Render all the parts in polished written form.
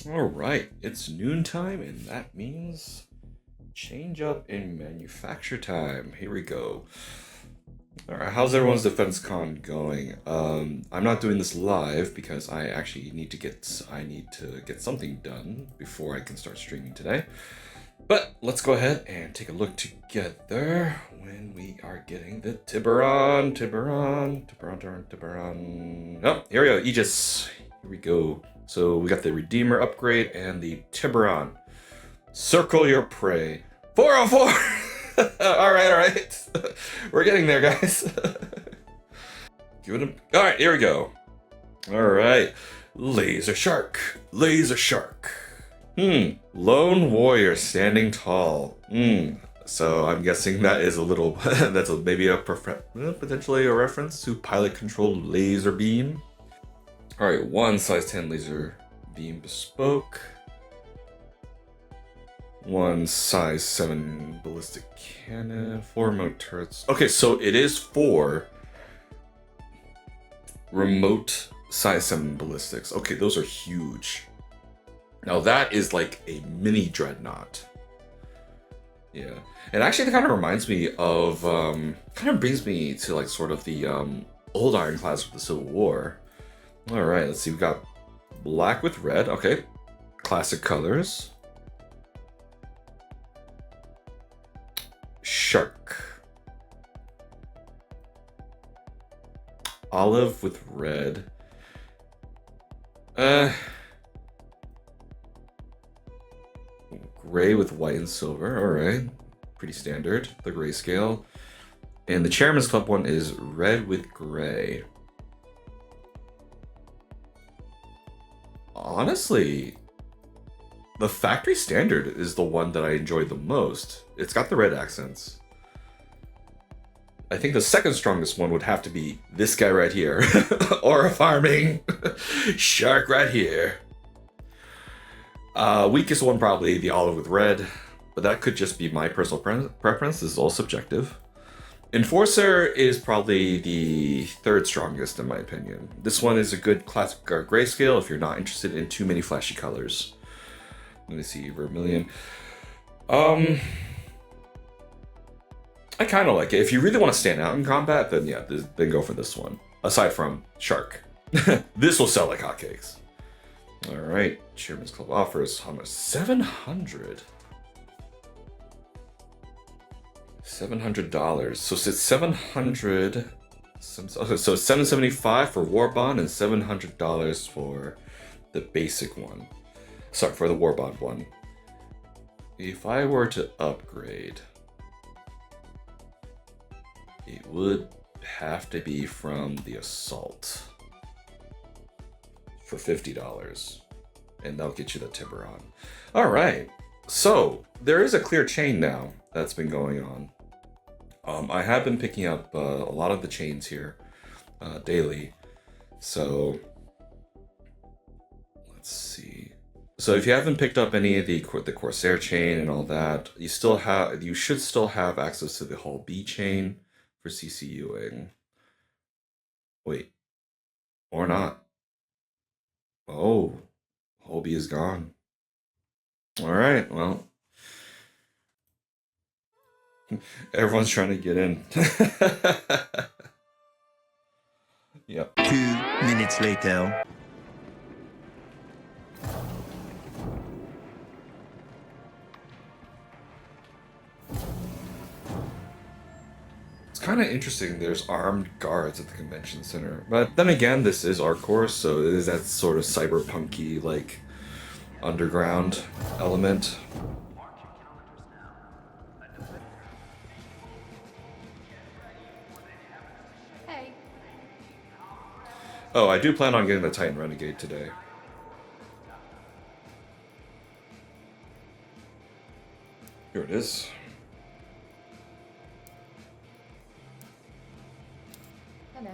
Alright, it's noontime, and that means change up in manufacture time. Here we go. Alright, how's everyone's Defensecon going? I'm not doing this live because I actually need to get something done before I can start streaming today. But let's go ahead and take a look together when we are getting the Tiburon. Oh, here we go, Aegis. Here we go. So we got the Redeemer upgrade and the Tiburon. Circle your prey. 404! Alright. We're getting there, guys. Give it a... Alright, here we go. Alright. Laser Shark. Lone Warrior standing tall. So I'm guessing that is a little... that's maybe potentially a reference to pilot-controlled laser beam. Alright, 1 size 10 laser beam bespoke. 1 size 7 ballistic cannon. 4 remote turrets. Okay, so it is 4 remote size 7 ballistics. Okay, those are huge. Now that is like a mini dreadnought. Yeah, and actually that kind of reminds me of, kind of brings me to like sort of the old ironclads with the Civil War. All right, let's see. We got black with red. Okay, classic colors. Shark. Olive with red. Gray with white and silver. All right, pretty standard. The grayscale. And the Chairman's Club one is red with gray. Honestly, the factory standard is the one that I enjoyed the most. It's got the red accents. I think the second strongest one would have to be this guy right here. Or a farming shark right here. Weakest one probably the olive with red, but that could just be my personal preference. This is all subjective. Enforcer is probably the third strongest in my opinion. This one is a good classic grayscale if you're not interested in too many flashy colors. Let me see, vermilion. I kind of like it. If you really want to stand out in combat, then yeah, then go for this one. Aside from Shark. This will sell like hotcakes. All right, Chairman's Club offers how much? 700. $700. So it's 700. So it's $775 for War Bond and $700 for the basic one. Sorry, for the War Bond one. If I were to upgrade, it would have to be from the Assault for $50, and that'll get you the Tiburon. All right, so there is a clear chain now that's been going on. I have been picking up a lot of the chains here daily. So let's see. So if you haven't picked up any of the Corsair chain and all that, you should still have access to the Hull B chain for CCUing. Wait, or not. Oh, Hull B is gone. All right, well. Everyone's trying to get in. Yep. 2 minutes later. It's kind of interesting there's armed guards at the convention center. But then again, this is our course, so it is that sort of cyberpunky, like, underground element. Oh, I do plan on getting the Titan Renegade today. Here it is. Hello.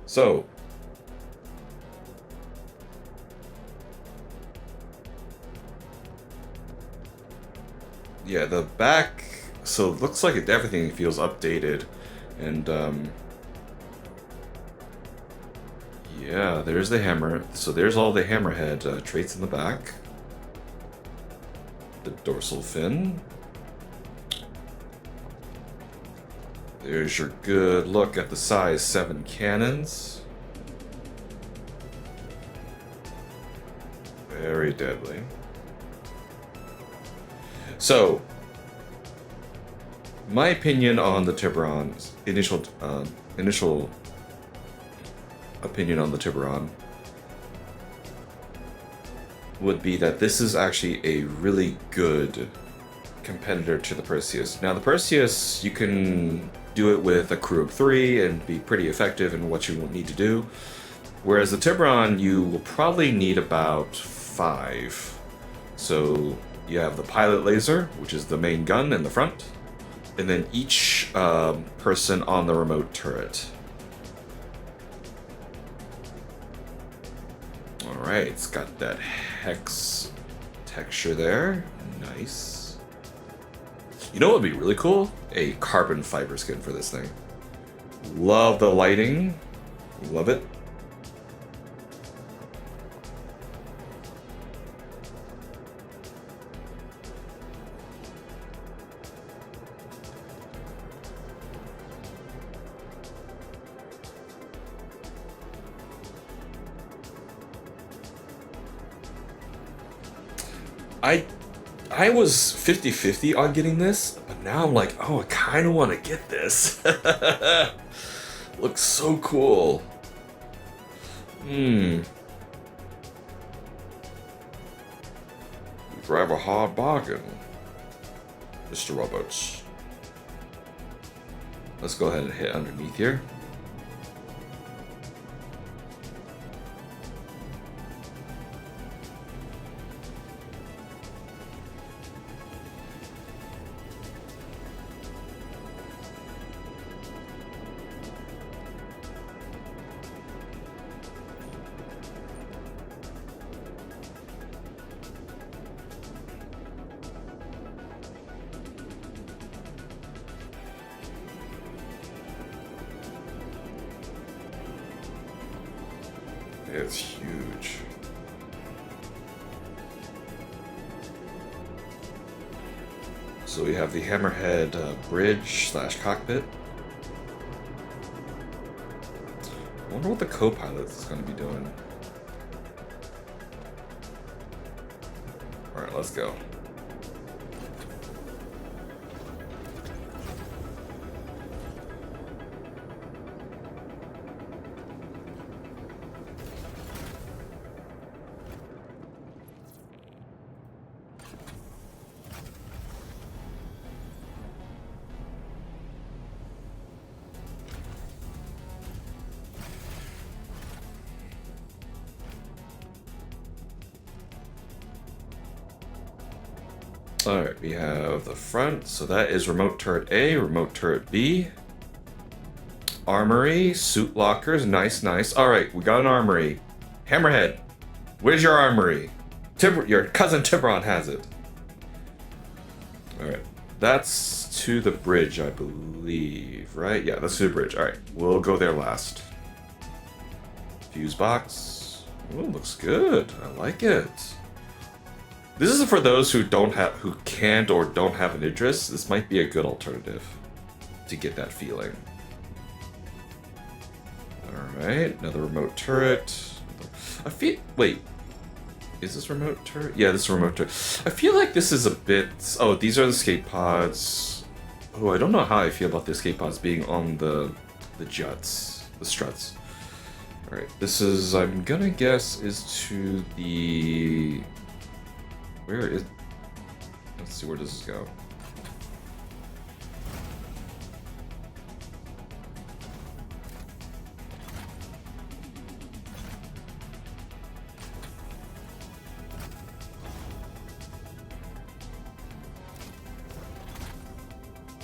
So, yeah, the back, so it looks like everything feels updated, and Yeah, there's the hammer. So there's all the Hammerhead traits in the back. The dorsal fin. There's your good look at the size 7 cannons. Very deadly. So, my opinion on the Tiburon, initial opinion on the Tiburon would be that this is actually a really good competitor to the Perseus. Now, the Perseus, you can do it with a crew of 3 and be pretty effective in what you need to do. Whereas the Tiburon, you will probably need about 5. So you have the pilot laser, which is the main gun in the front, and then each person on the remote turret. Alright, it's got that hex texture there. Nice. You know what would be really cool? A carbon fiber skin for this thing. Love the lighting. Love it. I was 50-50 on getting this, but now I'm like, oh, I kind of want to get this. Looks so cool. You drive a hard bargain, Mr. Roberts. Let's go ahead and hit underneath here. It's huge. So we have the Hammerhead bridge / cockpit. I wonder what the co-pilot is going to be doing. Alright, let's go. Alright, we have the front, so that is remote turret A, remote turret B. Armory, suit lockers, nice. Alright, we got an armory. Hammerhead, where's your armory? Your cousin Tiburon has it. Alright, that's to the bridge, I believe, right? Yeah, that's to the bridge. Alright, we'll go there last. Fuse box. Ooh, looks good. I like it. This is for those who can't or don't have an interest. This might be a good alternative to get that feeling. Alright, another remote turret. Wait. Is this remote turret? Yeah, this is remote turret. I feel like this is a bit... Oh, these are the escape pods. Oh, I don't know how I feel about the escape pods being on the juts, the struts. Alright, this is, I'm gonna guess, is to the... Where is... Let's see, where does this go?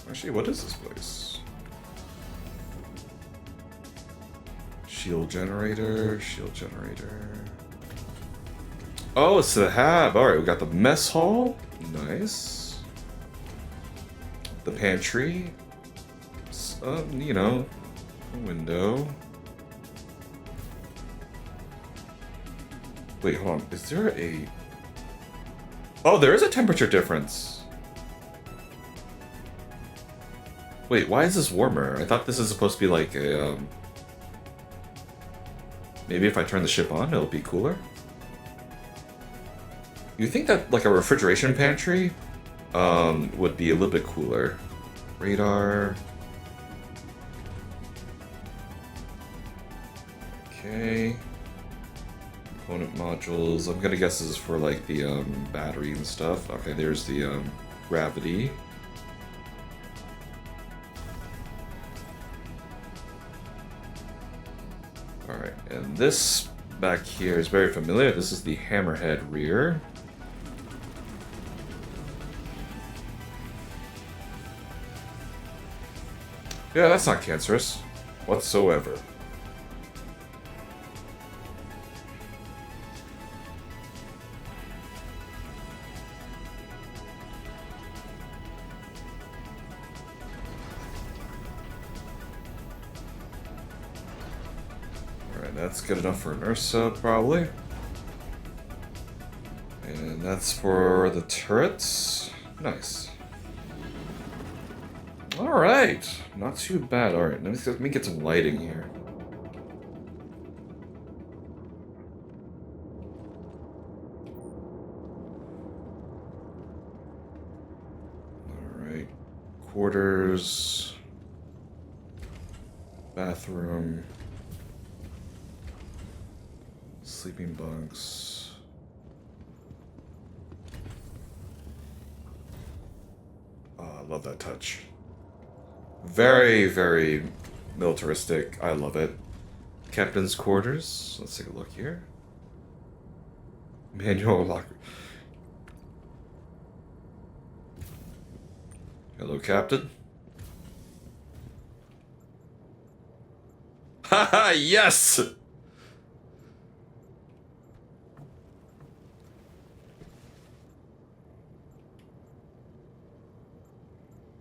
Actually, what is this place? Shield generator. Oh, it's the hab. Alright, we got the mess hall. Nice. The pantry. You know, a window. Wait, hold on. Is there a... Oh, there is a temperature difference. Wait, why is this warmer? I thought this is supposed to be like a, Maybe if I turn the ship on, it'll be cooler? You think that, like, a refrigeration pantry, would be a little bit cooler. Radar... Okay... Component modules. I'm gonna guess this is for like the battery and stuff. Okay, there's the gravity. Alright, and this back here is very familiar. This is the Hammerhead rear. Yeah, that's not cancerous whatsoever. That's good enough for an Ursa, probably. And that's for the turrets. Nice. Alright. Not too bad. Alright, let me get some lighting here. Alright. Quarters. Bathroom. Sleeping bunks. Oh, I love that touch. Very, very militaristic. I love it. Captain's quarters. Let's take a look here. Manual locker. Hello, Captain. Haha, yes!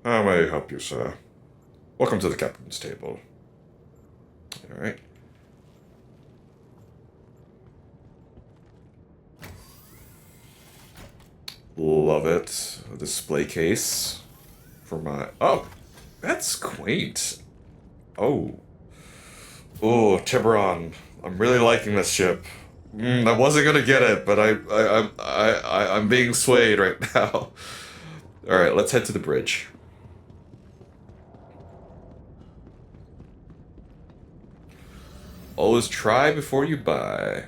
How may I help you, sir? Welcome to the captain's table. Alright. Love it. A display case for my... Oh! That's quaint. Oh. Oh, Tiburon. I'm really liking this ship. I wasn't gonna get it, but I'm being swayed right now. Alright, let's head to the bridge. Always try before you buy.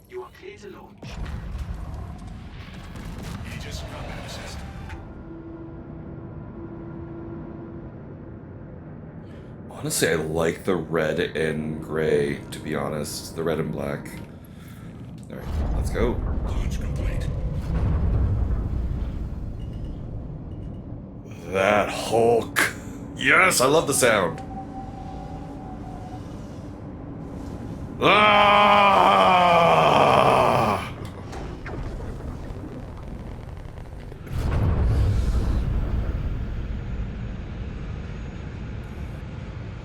You are clear to launch. Aegis combat system. Honestly, I like the red and gray, to be honest. The red and black. Alright, let's go. Launch complete. That Hulk. Yes, I love the sound. Ah!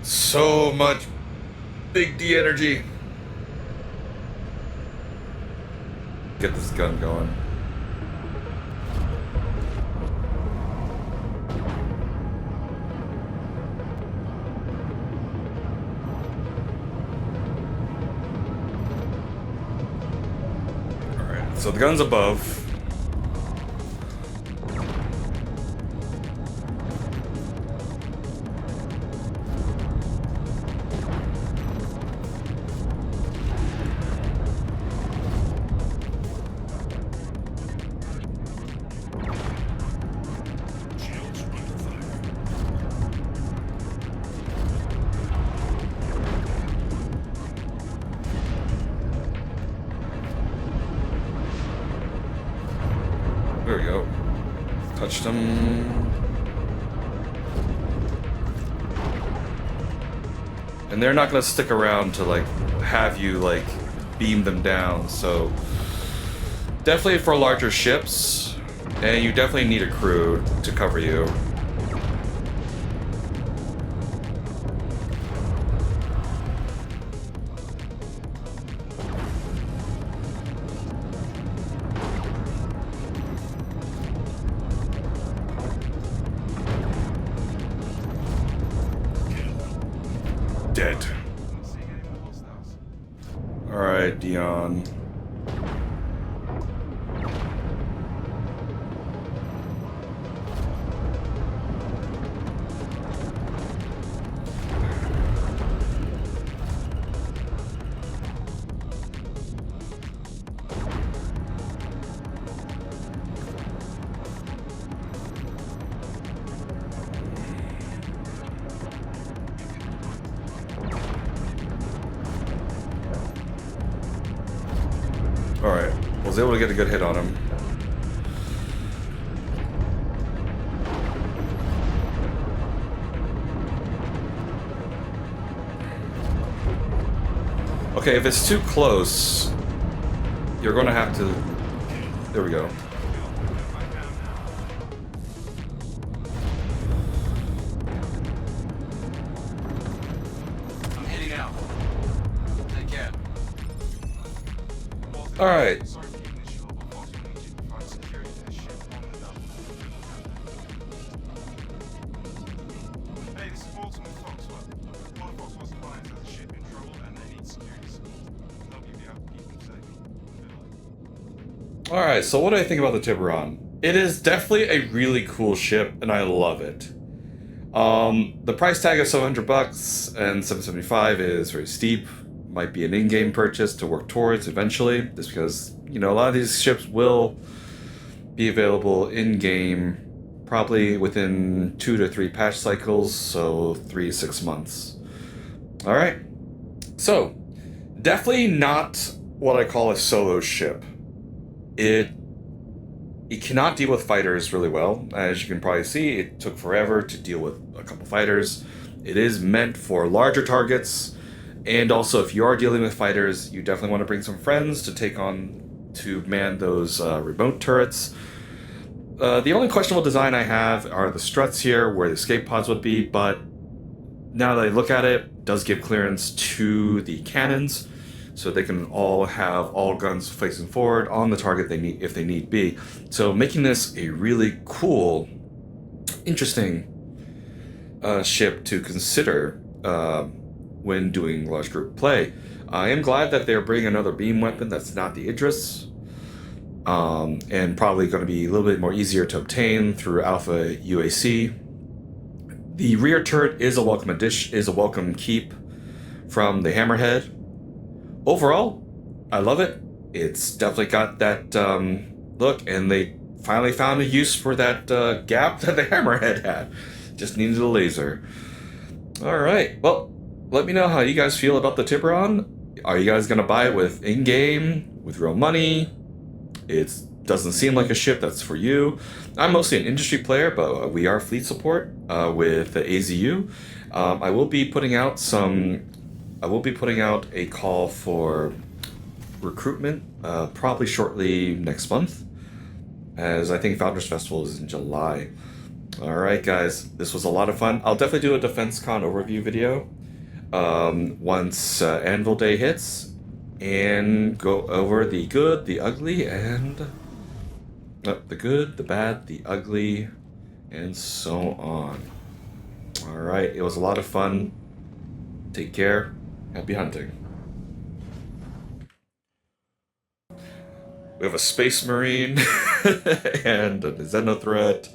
So much big D energy. Get this gun going. Alright, so the gun's above. Shields under fire. There we go. Touched him. and they're not gonna stick around to like have you like beam them down. So definitely for larger ships, and you definitely need a crew to cover you. Dead. Alright, Dion. Alright, was able to get a good hit on him. Okay, if it's too close, you're gonna have to... There we go. I'm heading out. Take care. Alright. Sorry for the initial, but Fox will need you to provide security to the ship on the double. Hey, this is Walton with Foxwell. One of Foxwell's clients has a ship in trouble and they need security support. Help you be able to keep them safe. Alright, so what do I think about the Tiburon? It is definitely a really cool ship, and I love it. The price tag of $700 and $775 is very steep. Might be an in-game purchase to work towards eventually, just because, you know, a lot of these ships will be available in-game probably within 2 to 3 patch cycles, so 3 to 6 months. Alright, so definitely not what I call a solo ship. It cannot deal with fighters really well. As you can probably see, it took forever to deal with a couple fighters. It is meant for larger targets, and also if you are dealing with fighters, you definitely want to bring some friends to man those remote turrets. The only questionable design I have are the struts here, where the escape pods would be, but now that I look at it, it does give clearance to the cannons, so they can all have all guns facing forward on the target they need if they need be. So making this a really cool, interesting ship to consider when doing large group play. I am glad that they're bringing another beam weapon that's not the Idris, and probably going to be a little bit more easier to obtain through Alpha UAC. The rear turret is a welcome keep from the Hammerhead. Overall, I love it. It's definitely got that look, and they finally found a use for that gap that the Hammerhead had. Just needed a laser. Alright, well, let me know how you guys feel about the Tiburon. Are you guys going to buy it with in-game, with real money? It doesn't seem like a ship that's for you. I'm mostly an industry player, but we are fleet support with the AZU. I will be putting out a call for recruitment probably shortly next month, as I think Founders Festival is in July. Alright guys, this was a lot of fun. I'll definitely do a Defensecon overview video once Anvil Day hits, and go over the good, the ugly, and the good, the bad, the ugly, and so on. Alright, it was a lot of fun. Take care. Happy hunting. We have a Space Marine and a Xenothreat.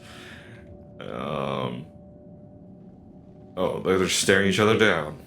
Oh, they're just staring each other down.